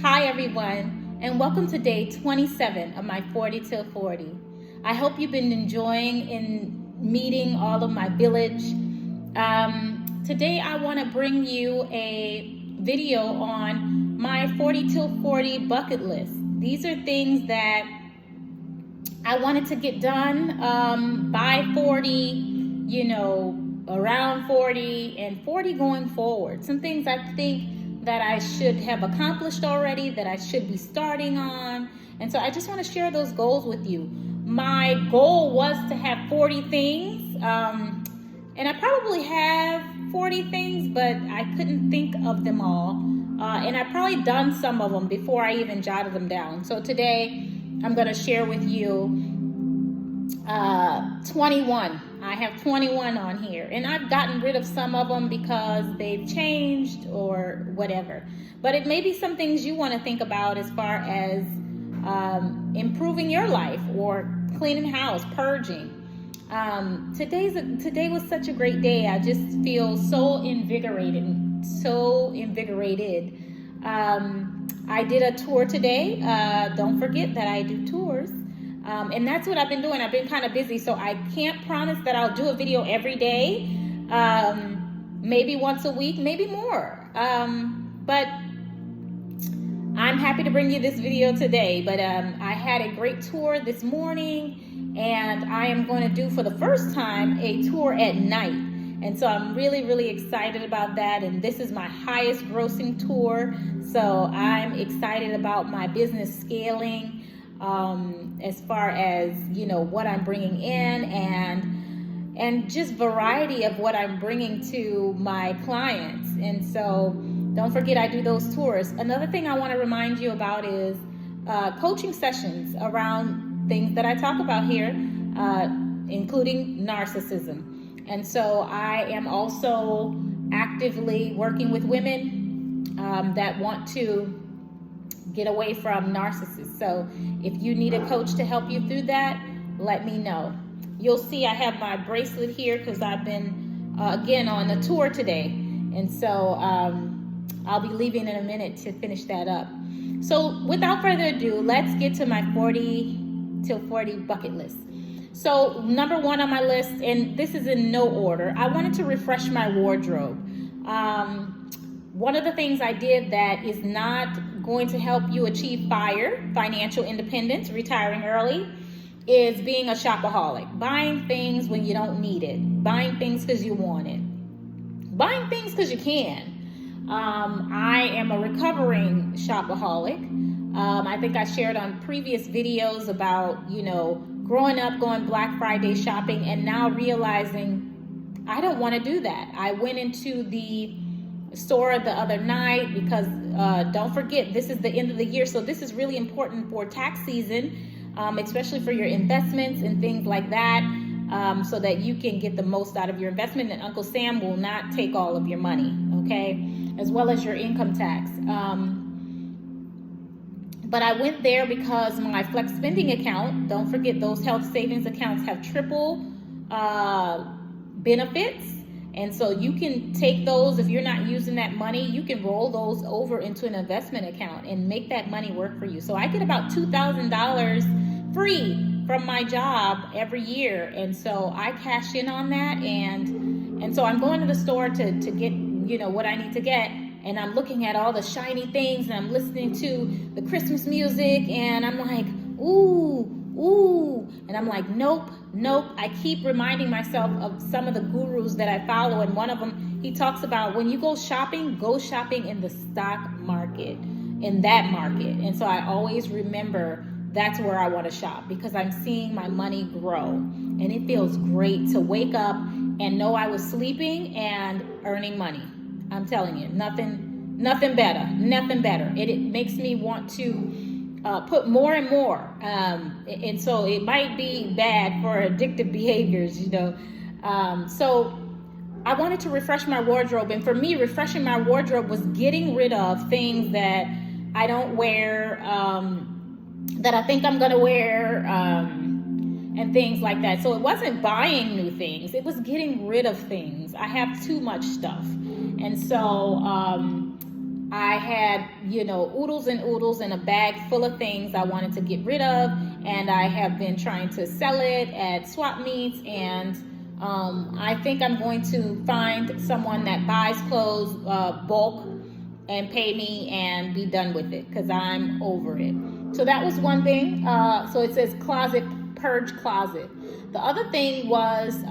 Hi everyone, and welcome to day 27 of my 40 till 40. I hope you've been enjoying in meeting all of my village. Today I want to bring you a video on my 40 till 40 bucket list. These are things that I wanted to get done by 40, around 40 and 40 going forward. Some things I think that I should have accomplished already, that I should be starting on. And so I just want to share those goals with you. My goal was to have 40 things, and I probably have 40 things, but I couldn't think of them all. And I've probably done some of them before I even jotted them down. So today I'm going to share with you 21. I have 21 on here, and I've gotten rid of some of them because they've changed or whatever. But it may be some things you want to think about as far as improving your life or cleaning house, purging. Today was such a great day. I just feel so invigorated. I did a tour today. Don't forget that I do tours. And that's what I've been doing. I've been kind of busy, so I can't promise that I'll do a video every day. Maybe once a week, maybe more. But I'm happy to bring you this video today. But I had a great tour this morning, and I am going to do for the first time a tour at night. And so I'm really, really excited about that. And this is my highest grossing tour. So I'm excited about my business scaling. As far as what I'm bringing in and just variety of what I'm bringing to my clients. And so don't forget I do those tours. Another thing I want to remind you about is coaching sessions around things that I talk about here, including narcissism. And so I am also actively working with women that want to get away from narcissists. So if you need a coach to help you through that, let me know. You'll see I have my bracelet here because I've been, again, on a tour today. And so I'll be leaving in a minute to finish that up. So without further ado, let's get to my 40 till 40 bucket list. So number one on my list, and this is in no order, I wanted to refresh my wardrobe. One of the things I did that is not going to help you achieve financial independence, retiring early, is being a shopaholic. Buying things when you don't need it. Buying things because you want it. Buying things because you can. I am a recovering shopaholic. I think I shared on previous videos about, growing up going Black Friday shopping and now realizing I don't want to do that. I went into the store the other night because don't forget, this is the end of the year, so this is really important for tax season, especially for your investments and things like that, so that you can get the most out of your investment, and Uncle Sam will not take all of your money, okay, as well as your income tax. But I went there because my flex spending account, don't forget those health savings accounts have triple benefits. And so you can take those, if you're not using that money, you can roll those over into an investment account and make that money work for you. So I get about $2,000 free from my job every year. And so I cash in on that. And so I'm going to the store to get, what I need to get. And I'm looking at all the shiny things, and I'm listening to the Christmas music, and I'm like, ooh. And I'm like, nope. I keep reminding myself of some of the gurus that I follow. And one of them, he talks about when you go shopping in the stock market, in that market. And so I always remember that's where I want to shop because I'm seeing my money grow. And it feels great to wake up and know I was sleeping and earning money. I'm telling you, nothing better. It makes me want to put more and more, and so it might be bad for addictive behaviors, so I wanted to refresh my wardrobe, and for me, refreshing my wardrobe was getting rid of things that I don't wear, that I think I'm gonna wear, and things like that. So it wasn't buying new things, it was getting rid of things. I have too much stuff, and so I had, oodles and oodles in a bag full of things I wanted to get rid of, and I have been trying to sell it at swap meets, and I think I'm going to find someone that buys clothes bulk and pay me and be done with it, because I'm over it. So that was one thing. So it says closet, purge closet. The other thing was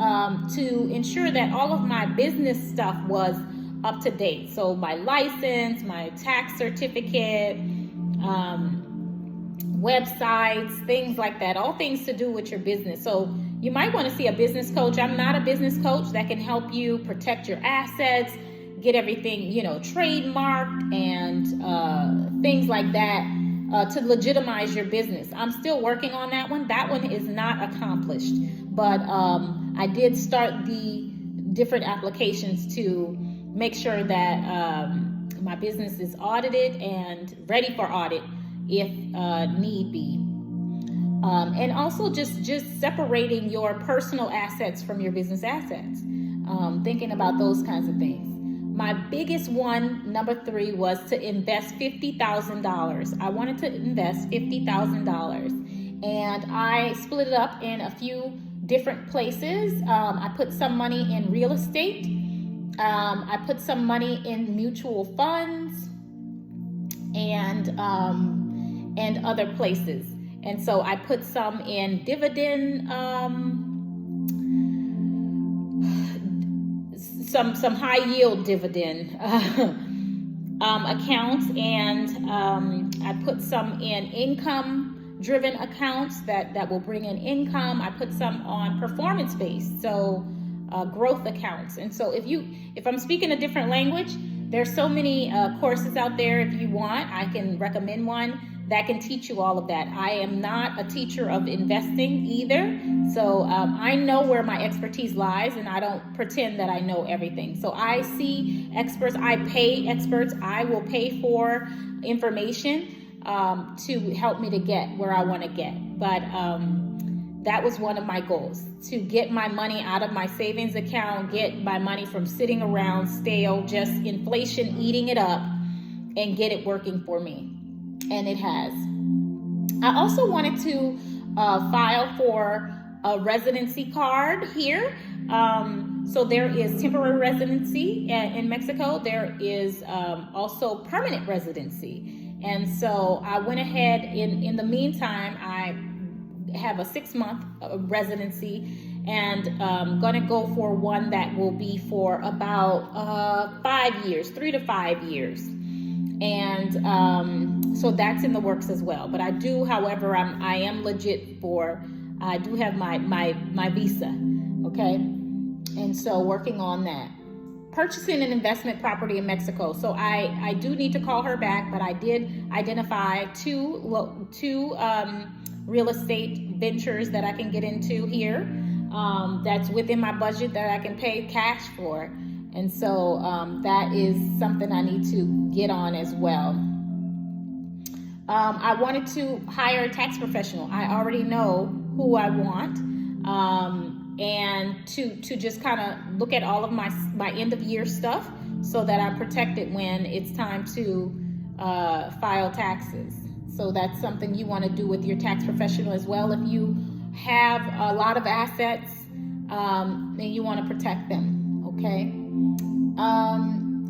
to ensure that all of my business stuff was up to date. So my license, my tax certificate, websites, things like that, all things to do with your business. So you might want to see a business coach. I'm not a business coach that can help you protect your assets, get everything, trademarked and things like that to legitimize your business. I'm still working on that one. That one is not accomplished, but I did start the different applications to make sure that my business is audited and ready for audit if need be. And also just separating your personal assets from your business assets, thinking about those kinds of things. My biggest one, number 3, was to invest $50,000. I wanted to invest $50,000, and I split it up in a few different places. I put some money in real estate. I put some money in mutual funds and other places. And so I put some in dividend, some high yield dividend accounts, and I put some in income driven accounts that will bring in income. I put some on performance based, so growth accounts. And so if I'm speaking a different language, there's so many courses out there. If you want, I can recommend one that can teach you all of that. I am not a teacher of investing either, so I know where my expertise lies, and I don't pretend that I know everything. So I see experts, I pay experts, I will pay for information to help me to get where I want to get. But that was one of my goals, to get my money out of my savings account, get my money from sitting around stale, just inflation eating it up, and get it working for me. And it has. I also wanted to file for a residency card here. So there is temporary residency in Mexico. There is also permanent residency. And so I went ahead, in the meantime, I have a 6-month residency, and gonna go for one that will be for about 5 years, 3 to 5 years. And so that's in the works as well. But I do, however, I am legit I do have my visa, okay? And so working on that. Purchasing an investment property in Mexico. So I do need to call her back, but I did identify two real estate ventures that I can get into here, that's within my budget that I can pay cash for. And so that is something I need to get on as well. I wanted to hire a tax professional. I already know who I want, and to just kind of look at all of my end of year stuff so that I'm protected when it's time to file taxes. So that's something you want to do with your tax professional as well. If you have a lot of assets, then you want to protect them, okay?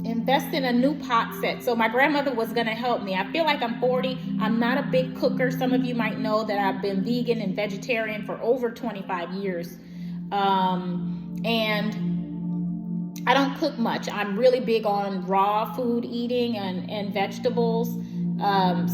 Invest in a new pot set. So my grandmother was going to help me. I feel like I'm 40. I'm not a big cooker. Some of you might know that I've been vegan and vegetarian for over 25 years. And I don't cook much. I'm really big on raw food eating and vegetables.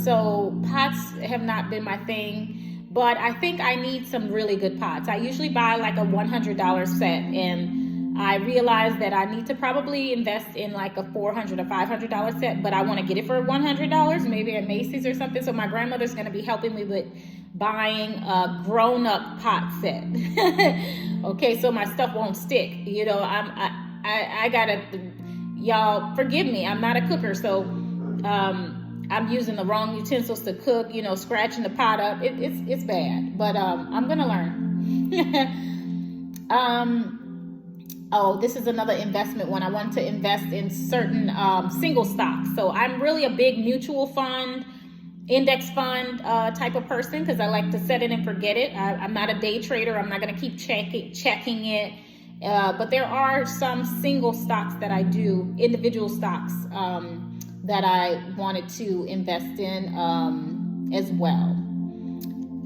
So pots have not been my thing, but I think I need some really good pots. I usually buy like a $100 set, and I realized that I need to probably invest in like a $400 or $500 set, but I want to get it for $100, maybe at Macy's or something. So my grandmother's going to be helping me with buying a grown-up pot set. Okay, so my stuff won't stick. I gotta, y'all forgive me, I'm not a cooker, so I'm using the wrong utensils to cook, scratching the pot up. It's bad, but I'm gonna learn. Oh, this is another investment one. I want to invest in certain single stocks. So I'm really a big mutual fund, index fund type of person, because I like to set it and forget it. I'm not a day trader. I'm not going to keep checking it. But there are some single stocks that I do, individual stocks that I wanted to invest in as well.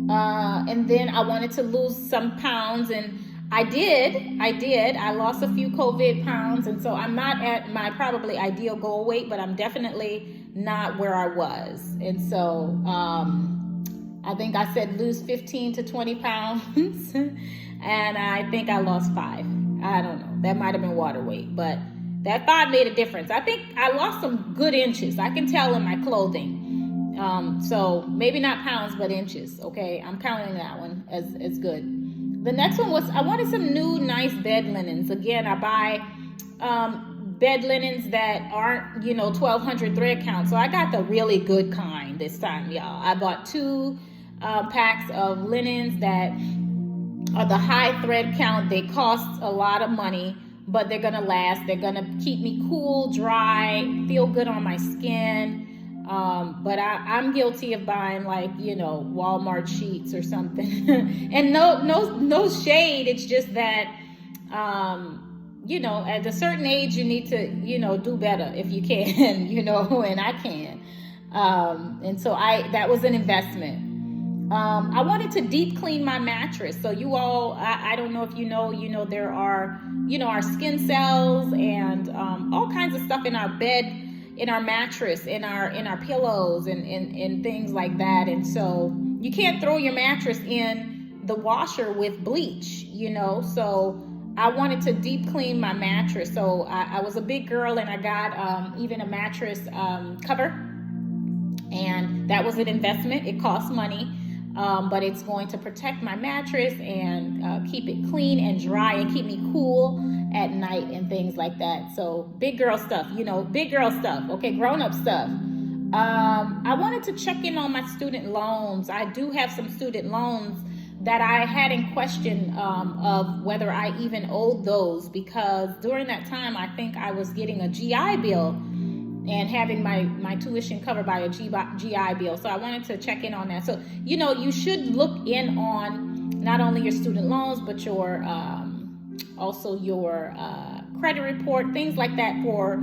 And then I wanted to lose some pounds, and I did. I lost a few COVID pounds, and so I'm not at my probably ideal goal weight, but I'm definitely not where I was. And so I think I said lose 15 to 20 pounds, and I think I lost 5. I don't know. That might have been water weight, but that 5 made a difference. I think I lost some good inches. I can tell in my clothing. So maybe not pounds, but inches. Okay, I'm counting that one as good. The next one was I wanted some new nice bed linens. Again, I buy bed linens that aren't 1,200 thread count. So I got the really good kind this time, y'all. I bought 2 packs of linens that are the high thread count. They cost a lot of money, but they're gonna last. They're gonna keep me cool, dry, feel good on my skin. But I'm guilty of buying Walmart sheets or something. And no shade. It's just that, at a certain age, you need to, do better if you can, and I can. And so that was an investment. I wanted to deep clean my mattress. So you all, I don't know if there are, our skin cells and all kinds of stuff in our bed, in our mattress, in our pillows and things like that. And so you can't throw your mattress in the washer with bleach, so I wanted to deep clean my mattress. So I was a big girl, and I got even a mattress cover, and that was an investment. It costs money, but it's going to protect my mattress and keep it clean and dry and keep me cool at night and things like that. So big girl stuff, okay, grown-up stuff. I wanted to check in on my student loans. I do have some student loans that I had in question of whether I even owed those, because during that time I think I was getting a GI Bill and having my tuition covered by a GI Bill. So I wanted to check in on that. So you should look in on not only your student loans, but your also your credit report, things like that, for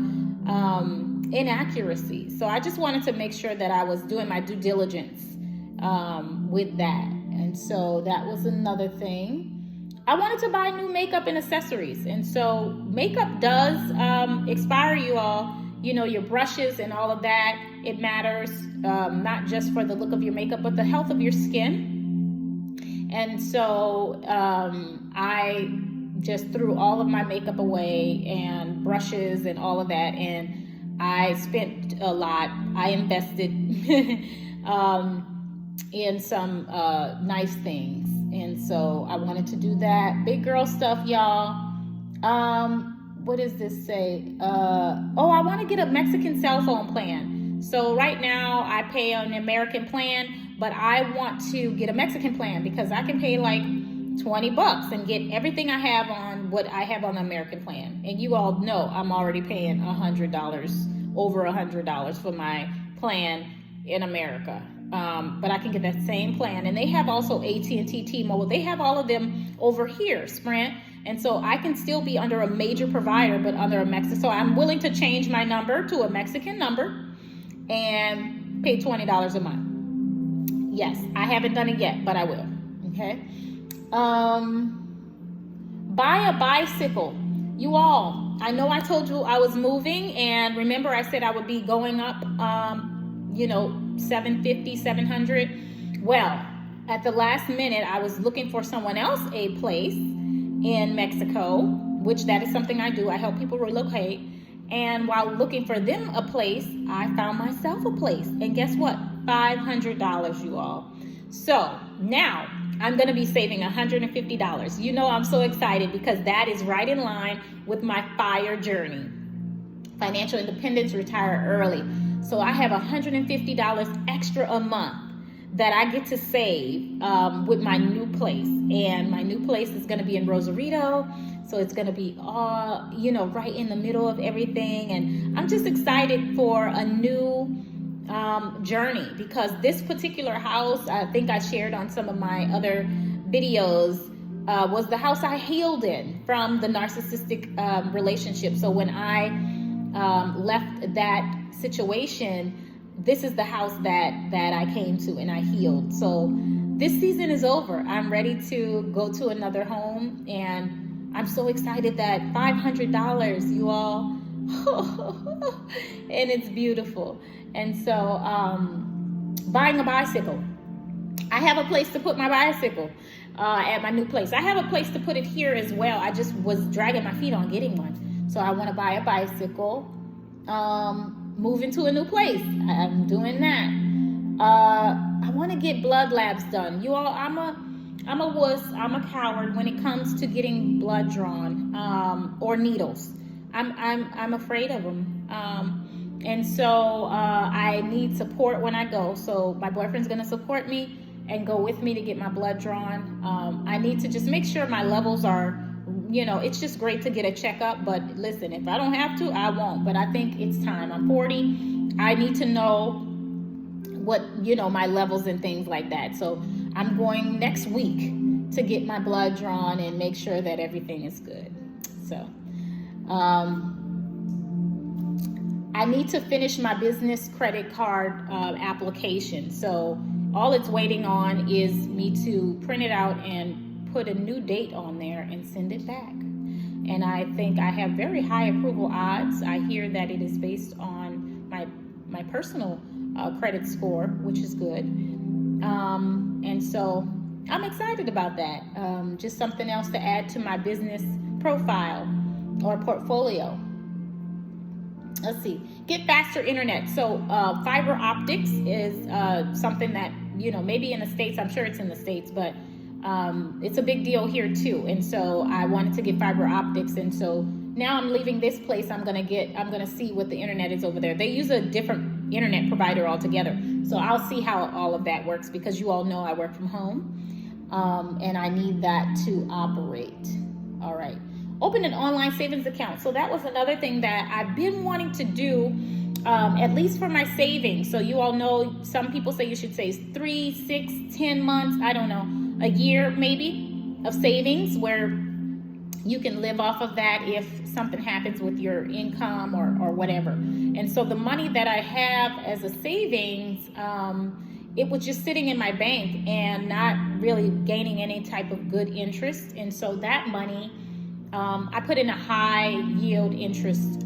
inaccuracies. So I just wanted to make sure that I was doing my due diligence with that. And so that was another thing. I wanted to buy new makeup and accessories. And so makeup does expire, you all. Your brushes and all of that, it matters, not just for the look of your makeup, but the health of your skin. And so I just threw all of my makeup away and brushes and all of that, and I spent a lot. I invested in some nice things, and so I wanted to do that. Big girl stuff, y'all. What does this say? I want to get a Mexican cell phone plan. So right now I pay an American plan, but I want to get a Mexican plan because I can pay like $20 and get everything I have on what I have on the American plan. And you all know I'm already paying $100, over $100 for my plan in America. But I can get that same plan. And they have also AT&T, T-Mobile. They have all of them over here, Sprint. And so I can still be under a major provider, but under a Mexican. So I'm willing to change my number to a Mexican number and pay $20 a month. Yes, I haven't done it yet, but I will. Okay. Buy a bicycle. You all, I know I told you I was moving, and remember I said I would be going up, $750, $700. Well, at the last minute, I was looking for someone else a place in Mexico, which that is something I do. I help people relocate. And while looking for them a place, I found myself a place. And guess what? $500, you all. So now I'm going to be saving $150. I'm so excited because that is right in line with my FIRE journey. Financial independence, retire early. So I have $150 extra a month that I get to save with my new place. And my new place is going to be in Rosarito. So it's going to be all, right in the middle of everything. And I'm just excited for a new journey, because this particular house, I think I shared on some of my other videos, was the house I healed in from the narcissistic relationship. So when I left that situation, this is the house that I came to and I healed. So this season is over. I'm ready to go to another home, and I'm so excited that $500, you all, and it's beautiful. And so buying a bicycle. I have a place to put my bicycle at my new place. I have a place to put it here as well. I just was dragging my feet on getting one. So I want to buy a bicycle, move into a new place. I'm doing that. I want to get blood labs done. You all, I'm a wuss. I'm a coward when it comes to getting blood drawn or needles. I'm afraid of them. And so I need support when I go. So my boyfriend's going to support me and go with me to get my blood drawn. I need to just make sure my levels are, it's just great to get a checkup. But listen, if I don't have to, I won't. But I think it's time. I'm 40. I need to know what, my levels and things like that. So I'm going next week to get my blood drawn and make sure that everything is good. So I need to finish my business credit card application. So all it's waiting on is me to print it out and put a new date on there and send it back. And I think I have very high approval odds. I hear that it is based on my personal credit score, which is good. And so I'm excited about that. Just something else to add to my business profile or portfolio. Let's see, get faster internet. So fiber optics is something that, maybe in the States, I'm sure it's in the States, but it's a big deal here too. And so I wanted to get fiber optics. And so now I'm leaving this place. I'm going to see what the internet is over there. They use a different internet provider altogether. So I'll see how all of that works, because you all know I work from home and I need that to operate. All right. Open an online savings account. So that was another thing that I've been wanting to do, at least for my savings. So you all know, some people say you should save 3, 6, 10 months, I don't know, a year maybe of savings, where you can live off of that if something happens with your income or whatever. And so the money that I have as a savings, it was just sitting in my bank and not really gaining any type of good interest. And so that money, I put in a high yield interest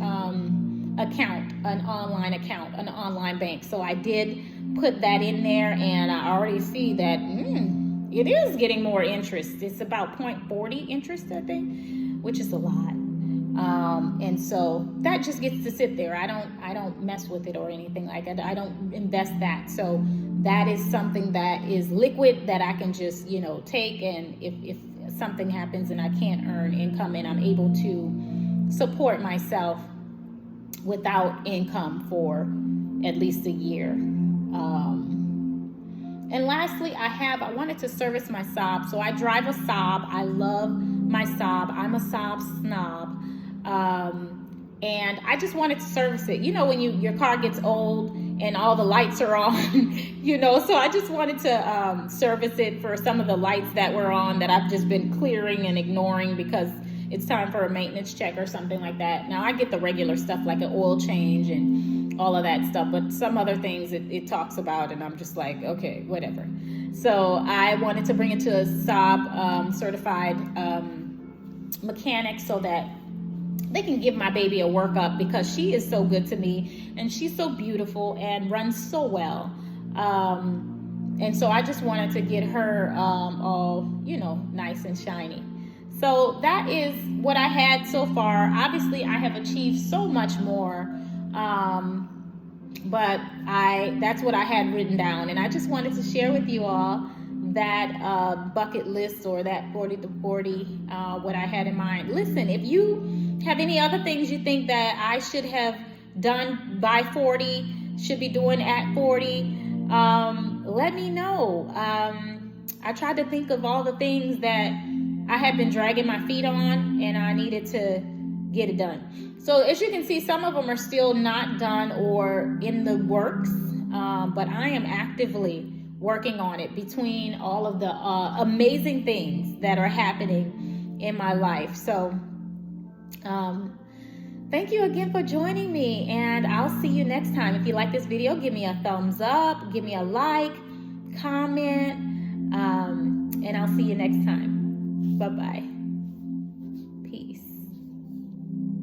account, an online bank. So I did put that in there, and I already see that it is getting more interest. It's about 0.40 interest, I think, which is a lot. And so that just gets to sit there. I don't mess with it or anything like that. I don't invest that. So that is something that is liquid that I can just, take, and if something happens and I can't earn income and I'm able to support myself without income for at least a year. And lastly, I wanted to service my Saab. So I drive a Saab. I love my Saab. I'm a Saab snob. And I just wanted to service it. When your car gets old and all the lights are on, so I just wanted to service it for some of the lights that were on that I've just been clearing and ignoring because it's time for a maintenance check or something like that. Now I get the regular stuff like an oil change and all of that stuff, but some other things it talks about, and I'm just like, okay, whatever. So I wanted to bring it to a Saab certified mechanic so that they can give my baby a workup, because she is so good to me and she's so beautiful and runs so well. And so I just wanted to get her all, nice and shiny. So that is what I had so far. Obviously, I have achieved so much more, but that's what I had written down. And I just wanted to share with you all that bucket list, or that 40 to 40, what I had in mind. Listen, if you have any other things you think that I should have done by 40, should be doing at 40, let me know. I tried to think of all the things that I had been dragging my feet on, and I needed to get it done. So as you can see, some of them are still not done or in the works, but I am actively working on it between all of the amazing things that are happening in my life. So thank you again for joining me, and I'll see you next time. If you like this video, give me a thumbs up, give me a like, comment, and I'll see you next time. Bye-bye.